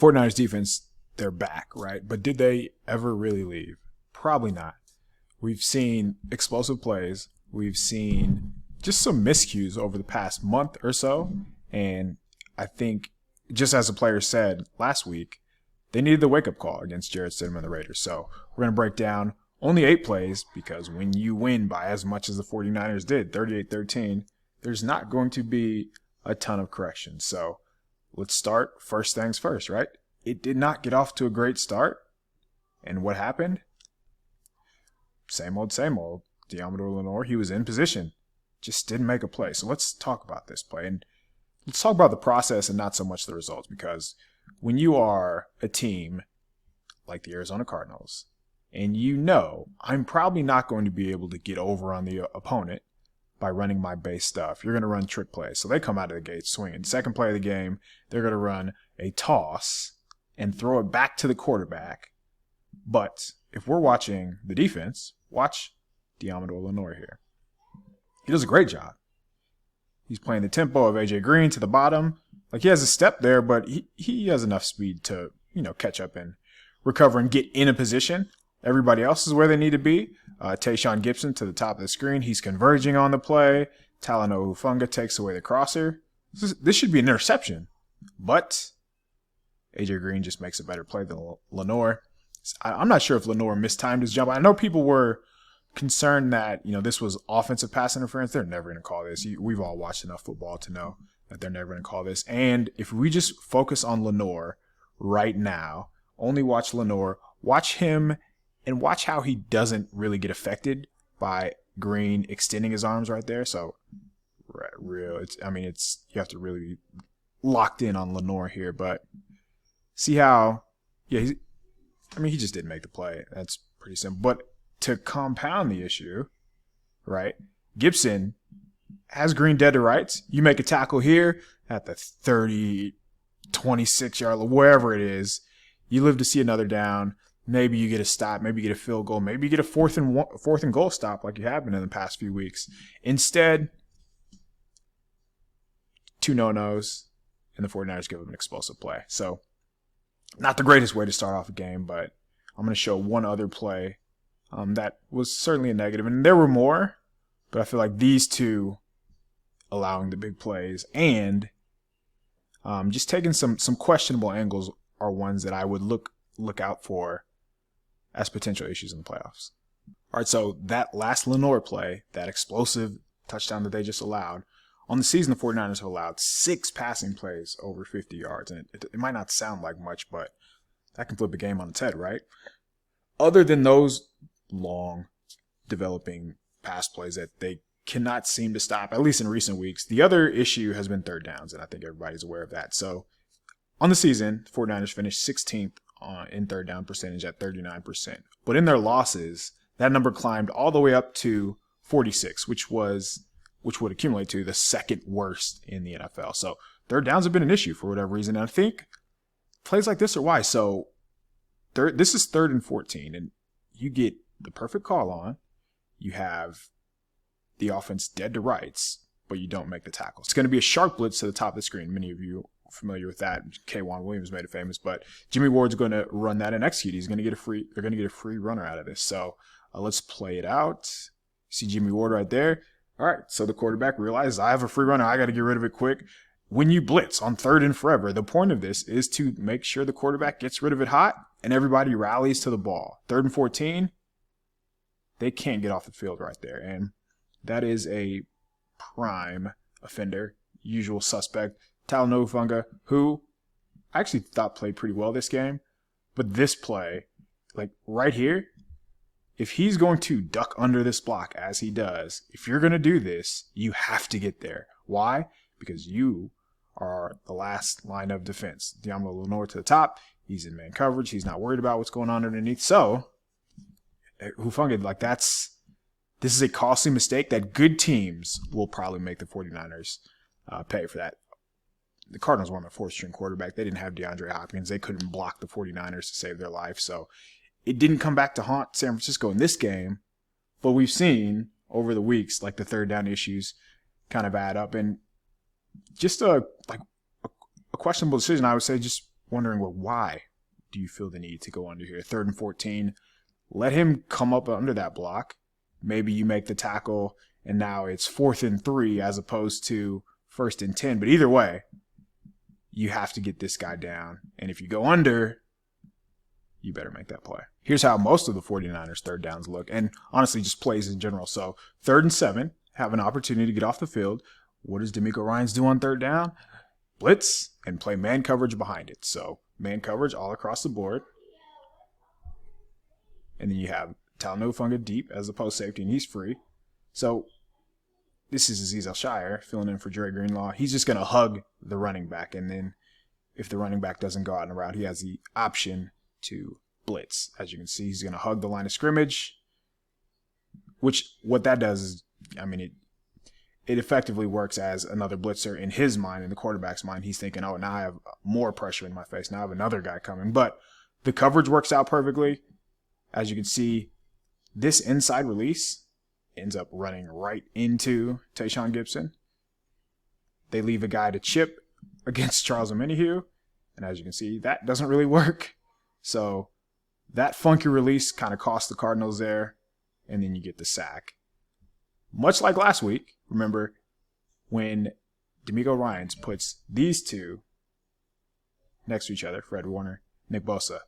49ers defense, they're back, right? But did they ever really leave? Probably not. We've seen explosive plays. We've seen just some miscues over the past month or so. And I think, just as the player said last week, they needed the wake-up call against Jarrett Stidham and the Raiders. So we're going to break down only 8 plays, because when you win by as much as the 49ers did, 38-13, there's not going to be a ton of corrections. So let's start first things first, right? It did not get off to a great start. And what happened? Same old, same old. Deommodore Lenoir, he was in position, just didn't make a play. So let's talk about this play. And let's talk about the process and not so much the results, because when you are a team like the Arizona Cardinals, and you know I'm probably not going to be able to get over on the opponent by running my base stuff, you're going to run trick plays. So they come out of the gate swinging. Second play of the game, they're going to run a toss and throw it back to the quarterback. But if we're watching the defense, watch Deommodore Lenoir here. He does a great job. He's playing the tempo of A.J. Green to the bottom. Like, he has a step there, but he has enough speed to, catch up and recover and get in a position. Everybody else is where they need to be. Tayshaun Gibson to the top of the screen. He's converging on the play. Talanoa Hufanga takes away the crosser. This should be an interception. But A.J. Green just makes a better play than Lenoir. I'm not sure if Lenoir mistimed his jump. I know people were concerned that, this was offensive pass interference. They're never going to call this. We've all watched enough football to know that they're never going to call this. And if we just focus on Lenoir right now, only watch Lenoir, watch him, and watch how he doesn't really get affected by Green extending his arms right there. So, you have to really be locked in on Lenoir here. But see how, he just didn't make the play. That's pretty simple. But to compound the issue, right, Gibson has Green dead to rights. You make a tackle here at the 30, 26-yard line, wherever it is. You live to see another down. Maybe you get a stop. Maybe you get a field goal. Maybe you get a fourth and goal stop like you have been in the past few weeks. Instead, 2 no-nos, and the 49ers give them an explosive play. So, not the greatest way to start off a game, but I'm going to show one other play that was certainly a negative. And there were more, but I feel like these two allowing the big plays and just taking some questionable angles are ones that I would look out for as potential issues in the playoffs. All right, so that last Lenoir play, that explosive touchdown that they just allowed, on the season, the 49ers have allowed 6 passing plays over 50 yards. And it might not sound like much, but that can flip a game on its head, right? Other than those long developing pass plays that they cannot seem to stop, at least in recent weeks, the other issue has been third downs, and I think everybody's aware of that. So on the season, the 49ers finished 16th in third down percentage at 39%. But in their losses, that number climbed all the way up to 46, which would accumulate to the second worst in the NFL. So third downs have been an issue for whatever reason. And I think plays like this are why. So this is 3rd and 14, and you get the perfect call on. You have the offense dead to rights, but you don't make the tackle. It's going to be a sharp blitz to the top of the screen. Many of you are familiar with that. K'Wan Williams made it famous, but Jimmy Ward's going to run that and execute. They're going to get a free runner out of this. So let's play it out. See Jimmy Ward right there. All right, so the quarterback realizes I have a free runner. I got to get rid of it quick. When you blitz on 3rd and forever, the point of this is to make sure the quarterback gets rid of it hot and everybody rallies to the ball. 3rd and 14, they can't get off the field right there. And that is a prime offender, usual suspect, Talanoa Hufanga, who I actually thought played pretty well this game. But this play, like right here, if he's going to duck under this block as he does, if you're going to do this, you have to get there. Why? Because you are the last line of defense. Deommodore Lenoir to the top. He's in man coverage. He's not worried about what's going on underneath. So, Hufanga, this is a costly mistake that good teams will probably make the 49ers pay for that. The Cardinals were on a 4th-string quarterback. They didn't have DeAndre Hopkins. They couldn't block the 49ers to save their life. So, it didn't come back to haunt San Francisco in this game, but we've seen over the weeks, like the third down issues kind of add up. And just a questionable decision, I would say, just wondering, well, why do you feel the need to go under here? 3rd and 14. Let him come up under that block. Maybe you make the tackle, and now it's 4th and 3 as opposed to 1st and 10. But either way, you have to get this guy down. And if you go under, you better make that play. Here's how most of the 49ers third downs look, and honestly just plays in general. So 3rd and 7, have an opportunity to get off the field. What does DeMeco Ryans do on 3rd down? Blitz and play man coverage behind it. So man coverage all across the board. And then you have Talanoa Hufanga deep as a post safety, and he's free. So this is Azeez Al-Shire filling in for Dre Greenlaw. He's just going to hug the running back, and then if the running back doesn't go out in a route, he has the option to blitz. As you can see, he's going to hug the line of scrimmage, which what that does is, I mean, it effectively works as another blitzer in his mind, in the quarterback's mind. He's thinking, oh, now I have more pressure in my face. Now I have another guy coming. But the coverage works out perfectly. As you can see, this inside release ends up running right into Tayshaun Gibson. They leave a guy to chip against Charles Omenihu. And as you can see, that doesn't really work. So that funky release kind of cost the Cardinals there. And then you get the sack. Much like last week, remember, when DeMeco Ryans puts these two next to each other, Fred Warner, Nick Bosa,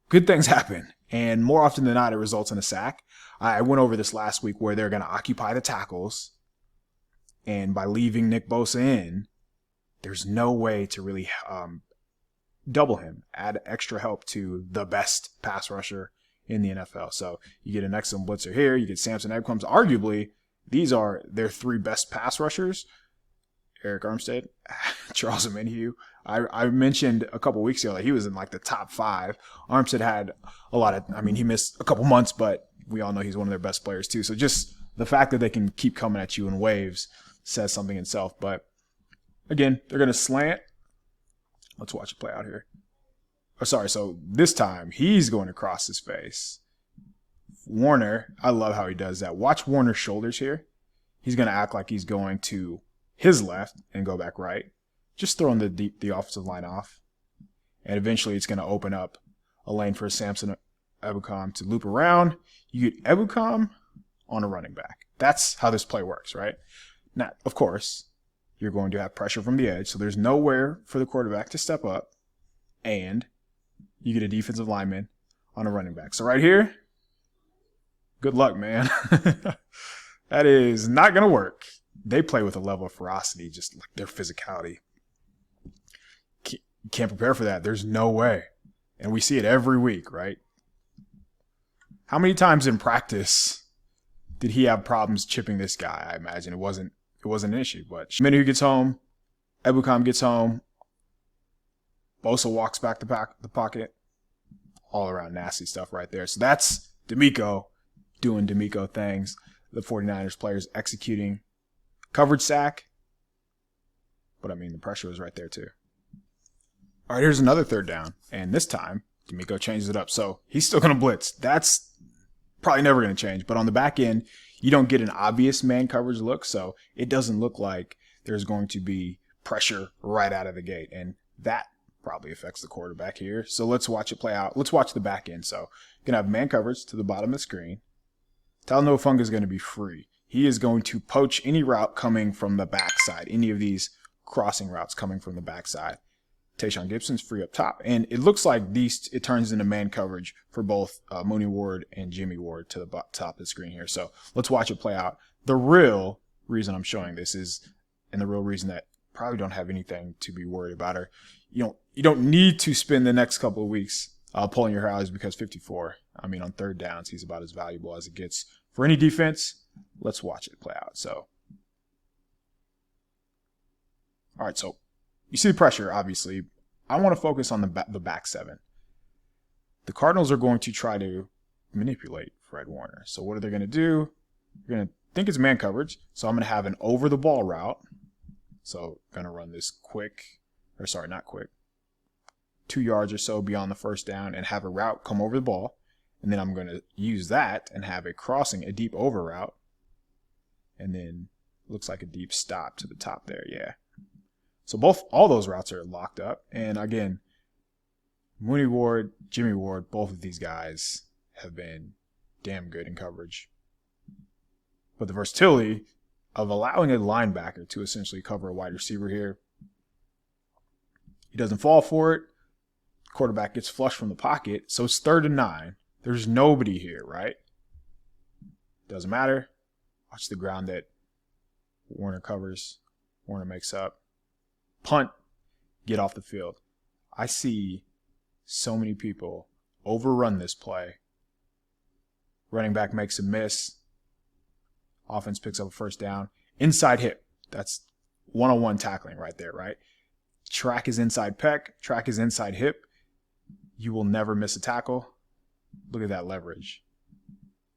good things happen. And more often than not, it results in a sack. I went over this last week where they're going to occupy the tackles. And by leaving Nick Bosa in, there's no way to really double him, add extra help to the best pass rusher in the NFL. So you get an excellent blitzer here. You get Samson Ebukam. Arguably, these are their 3 best pass rushers. Eric Armstead, Charles Omenihu. I mentioned a couple weeks ago that he was in like the top 5. Armstead had a lot of, I mean, he missed a couple months, but we all know he's one of their best players too. So just the fact that they can keep coming at you in waves says something itself. But again, they're going to slant. Let's watch it play out here. Oh, sorry, so this time he's going to cross his face. Warner, I love how he does that. Watch Warner's shoulders here. He's going to act like he's going to his left and go back right. Just throwing the offensive line off. And eventually it's going to open up a lane for Samson Ebukam to loop around. You get Ebukam on a running back. That's how this play works, right? Now, of course, you're going to have pressure from the edge, so there's nowhere for the quarterback to step up. And you get a defensive lineman on a running back. So right here, good luck, man. That is not going to work. They play with a level of ferocity, just like their physicality. You can't prepare for that. There's no way. And we see it every week, right? How many times in practice did he have problems chipping this guy? I imagine it wasn't an issue. But Omenihu gets home. Ebukam gets home. Bosa walks back to the pocket. All around nasty stuff right there. So that's DeMeco doing DeMeco things. The 49ers players executing coverage sack. But I mean, the pressure was right there too. All right, here's another 3rd down. And this time, DeMeco changes it up. So he's still going to blitz. That's probably never going to change. But on the back end, you don't get an obvious man coverage look. So it doesn't look like there's going to be pressure right out of the gate. And that probably affects the quarterback here. So let's watch it play out. Let's watch the back end. So you're going to have man coverage to the bottom of the screen. Talanoa Hufanga is going to be free. He is going to poach any route coming from the backside, any of these crossing routes coming from the backside. Tayshaun Gibson's free up top. And it looks like it turns into man coverage for both Mooney Ward and Jimmy Ward to the top of the screen here. So let's watch it play out. The real reason I'm showing this is, and the real reason that probably don't have anything to be worried about, or you don't need to spend the next couple of weeks pulling your hair out, is because 54, I mean, on 3rd downs, he's about as valuable as it gets for any defense. Let's watch it play out. So, all right, so you see the pressure, obviously. I want to focus on the back 7. The Cardinals are going to try to manipulate Fred Warner. So what are they going to do? They're going to think it's man coverage. So I'm going to have an over-the-ball route. So I'm going to run this not quick, 2 yards or so beyond the 1st down, and have a route come over the ball. And then I'm going to use that and have a crossing, a deep over route. And then looks like a deep stop to the top there. Yeah. So all those routes are locked up. And again, Mooney Ward, Jimmy Ward, both of these guys have been damn good in coverage. But the versatility of allowing a linebacker to essentially cover a wide receiver here, he doesn't fall for it. Quarterback gets flushed from the pocket, so it's 3rd and 9. There's nobody here, right? Doesn't matter. Watch the ground that Warner covers. Warner makes up. Punt. Get off the field. I see so many people overrun this play. Running back makes a miss. Offense picks up a first down. Inside hip. That's one-on-one tackling right there, right? Track his inside pec. Track his inside hip. You will never miss a tackle. Look at that leverage.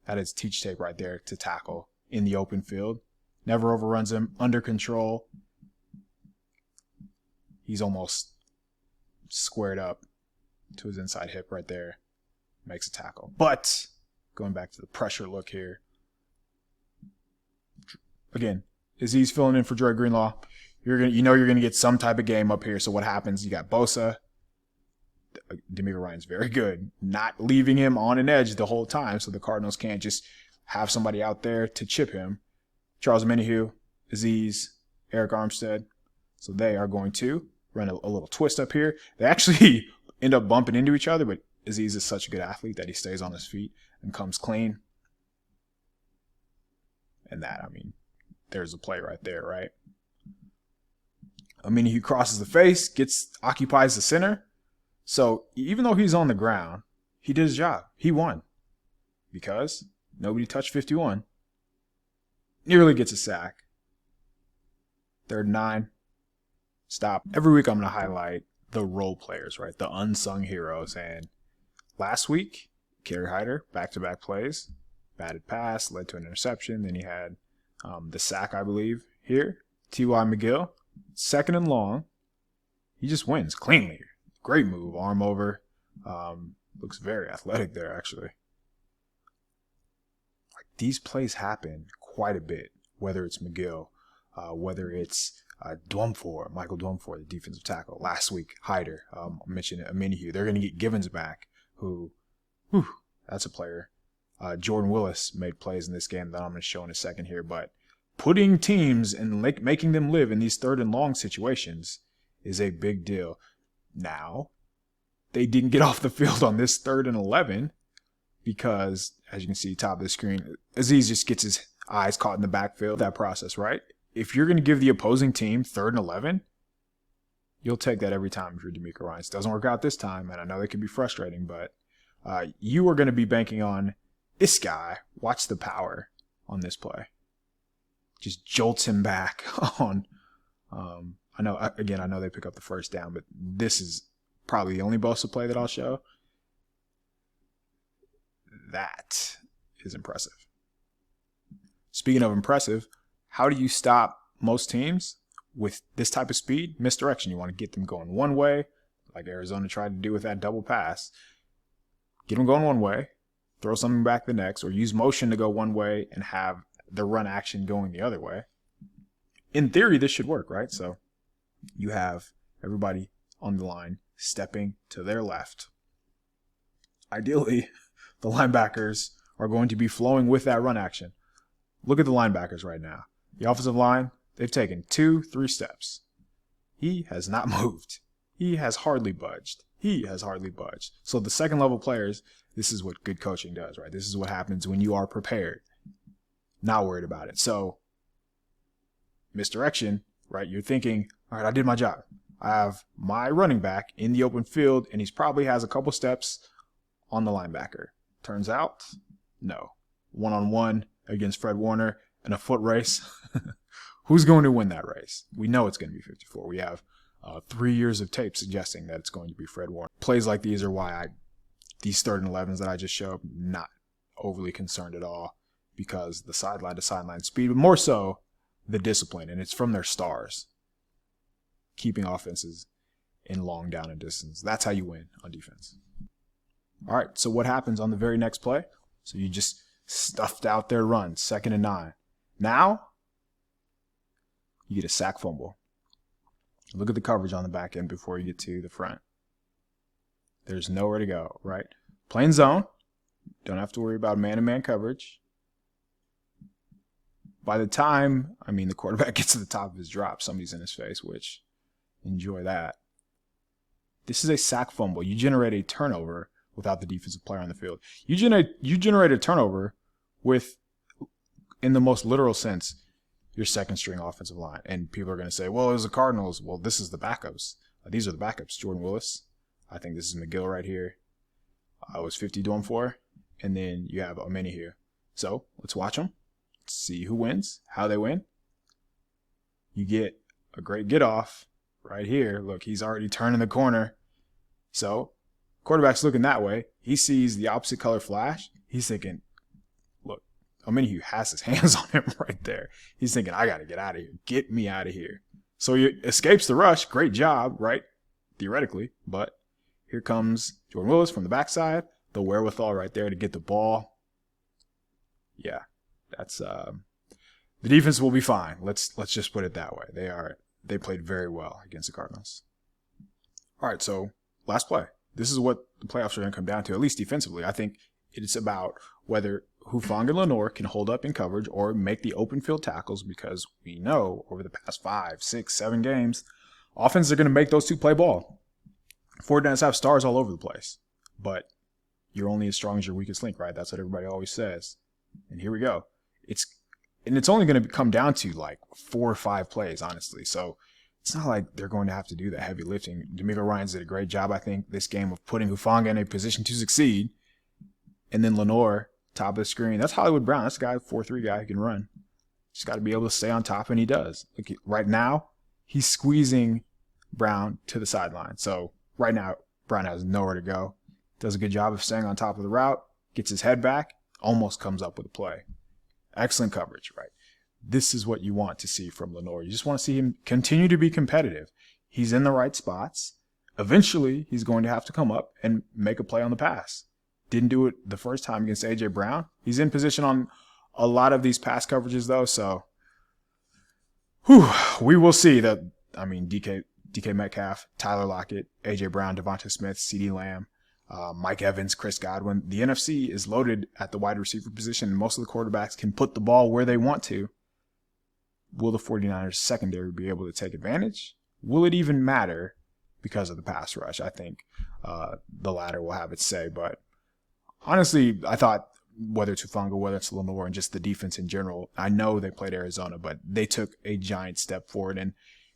That is teach tape right there to tackle in the open field. Never overruns him. Under control. He's almost squared up to his inside hip right there. Makes a tackle. But going back to the pressure look here. Again, Azeez filling in for Dre Greenlaw. You're gonna get some type of game up here. So what happens? You got Bosa. D'Amico Ryan's very good, not leaving him on an edge the whole time, so the Cardinals can't just have somebody out there to chip him. Charles Omenihu, Azeez, Eric Armstead. So they are going to run a little twist up here. They actually end up bumping into each other, but Azeez is such a good athlete that he stays on his feet and comes clean. And that, there's a play right there, right? Omenihu crosses the face, occupies the center. So even though he's on the ground, he did his job. He won because nobody touched 51. Nearly gets a sack. 3rd and 9. Stop. Every week I'm going to highlight the role players, right? The unsung heroes. And last week, Kerry Hyder, back-to-back plays, batted pass, led to an interception. Then he had the sack, I believe, here. T.Y. McGill, 2nd and long. He just wins cleanly. Great move, arm over. Looks very athletic there, actually. These plays happen quite a bit, whether it's McGill, whether it's Michael Dwumfor, the defensive tackle. Last week, Hyder, I mentioned Omenihu. They're going to get Givens back, that's a player. Jordan Willis made plays in this game that I'm going to show in a second here, but putting teams and making them live in these 3rd and long situations is a big deal. Now, they didn't get off the field on this 3rd and 11 because, as you can see, top of the screen, Azeez just gets his eyes caught in the backfield. That process, right? If you're going to give the opposing team 3rd and 11, you'll take that every time if you're D'Amico Ryan. It doesn't work out this time, and I know that can be frustrating, but you are going to be banking on this guy. Watch the power on this play. Just jolts him back on I know they pick up the first down, but this is probably the only Bosa play that I'll show. That is impressive. Speaking of impressive, how do you stop most teams with this type of speed? Misdirection. You want to get them going one way, like Arizona tried to do with that double pass. Get them going one way, throw something back the next, or use motion to go one way and have the run action going the other way. In theory, this should work, right? So you have everybody on the line stepping to their left. Ideally, the linebackers are going to be flowing with that run action. Look at the linebackers right now. The offensive line, they've taken 2-3 steps. He has not moved. He has hardly budged. So the second level players, this is what good coaching does, right? This is what happens when you are prepared, not worried about it. So misdirection, right? You're thinking, all right, I did my job. I have my running back in the open field, and he probably has a couple steps on the linebacker. Turns out, no. One-on-one against Fred Warner in a foot race. Who's going to win that race? We know it's going to be 54. We have 3 years of tape suggesting that it's going to be Fred Warner. Plays like these are why these 3rd and 11s that I just showed, not overly concerned at all, because the sideline to sideline speed, but more so the discipline, and it's from their stars. Keeping offenses in long down and distance. That's how you win on defense. All right, so what happens on the very next play? So you just stuffed out their run, 2nd and 9. Now, you get a sack fumble. Look at the coverage on the back end before you get to the front. There's nowhere to go, right? Plain zone. Don't have to worry about man-to-man coverage. By the time, the quarterback gets to the top of his drop, somebody's in his face, which, enjoy that. This is a sack fumble. You generate a turnover without the defensive player on the field. You generate a turnover with, in the most literal sense, your second string offensive line. And people are going to say, well, it was the Cardinals. Well, this is the backups. These are the backups. Jordan Willis. I think this is McGill right here. I was 50 doing 4. And then you have Omeni here. So let's watch them. Let's see who wins, how they win. You get a great get off right here. Look, he's already turning the corner. So quarterback's looking that way. He sees the opposite color flash. He's thinking, look, Omeni has his hands on him right there. He's thinking, I got to get out of here. Get me out of here. So he escapes the rush. Great job, right? Theoretically. But here comes Jordan Willis from the backside. The wherewithal right there to get the ball. Yeah, that's the defense will be fine. Let's just put it that way. They played very well against the Cardinals. All right, so last play. This is what the playoffs are going to come down to, at least defensively. I think it's about whether Hufanga and Lenoir can hold up in coverage or make the open field tackles, because we know over the past 5, 6, 7 games, offenses are going to make those two play ball. 49ers have stars all over the place, but you're only as strong as your weakest link, right? That's what everybody always says. And here we go. It's only going to come down to like 4 or 5 plays, honestly. So it's not like they're going to have to do the heavy lifting. D'Amico Ryans did a great job, I think, this game of putting Hufanga in a position to succeed. And then Lenoir, top of the screen. That's Hollywood Brown. That's a guy, 4'3" guy who can run. Just got to be able to stay on top, and he does. Look, right now, he's squeezing Brown to the sideline. So right now, Brown has nowhere to go. Does a good job of staying on top of the route, gets his head back, almost comes up with a play. Excellent coverage, right? This is what you want to see from Lenoir. You just want to see him continue to be competitive. He's in the right spots. Eventually, he's going to have to come up and make a play on the pass. Didn't do it the first time against A.J. Brown. He's in position on a lot of these pass coverages, though, so we will see that. DK Metcalf, Tyler Lockett, A.J. Brown, Devonta Smith, CeeDee Lamb, Mike Evans, Chris Godwin. The NFC is loaded at the wide receiver position, and most of the quarterbacks can put the ball where they want to. Will the 49ers secondary be able to take advantage? Will it even matter because of the pass rush? I think the latter will have its say. But honestly, I thought whether it's Hufanga, whether it's Lenoir, and just the defense in general, I know they played Arizona, but they took a giant step forward and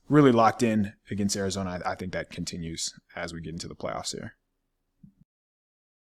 really locked in against Arizona. I think that continues as we get into the playoffs here.